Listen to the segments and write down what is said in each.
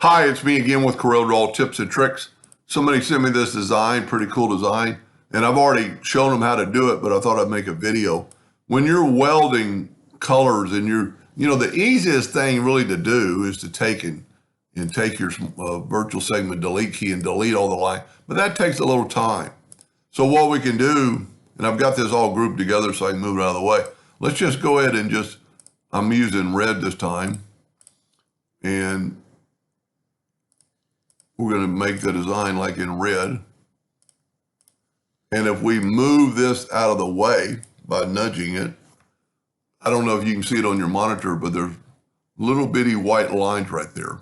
Hi, it's me again with CorelDraw Tips and Tricks. Somebody sent me this design, pretty cool design, and I've already shown them how to do it, but I thought I'd make a video. When you're welding colors and the easiest thing really to do is to take your virtual segment delete key and delete all the line, but that takes a little time. So what we can do, and I've got this all grouped together so I can move it out of the way. Let's just go ahead and I'm using red this time, and we're going to make the design like in red. And if we move this out of the way by nudging it, I don't know if you can see it on your monitor, but there's little bitty white lines right there.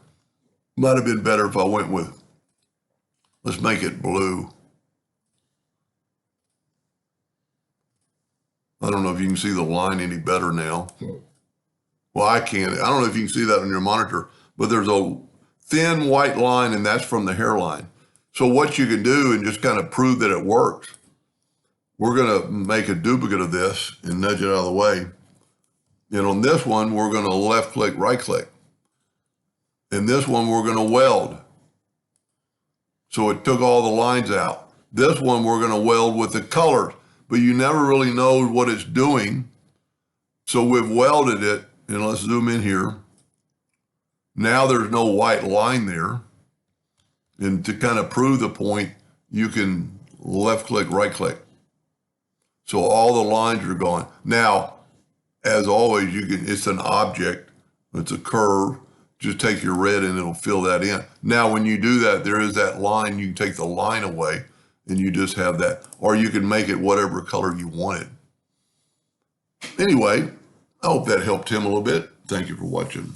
Might have been better if I went with, let's make it blue. I don't know if you can see the line any better now. Well, I can't. I don't know if you can see that on your monitor, but there's a thin white line, and that's from the hairline. So what you can do, and just kind of prove that it works, we're going to make a duplicate of this and nudge it out of the way. And on this one, we're going to left click, right click. And this one, we're going to weld. So it took all the lines out. This one, we're going to weld with the colors, but you never really know what it's doing. So we've welded it, and let's zoom in here. Now there's no white line there. And to kind of prove the point, you can left click, right click. So all the lines are gone. Now, as always, it's an object, it's a curve. Just take your red and it'll fill that in. Now, when you do that, there is that line. You can take the line away and you just have that, or you can make it whatever color you wanted. Anyway, I hope that helped him a little bit. Thank you for watching.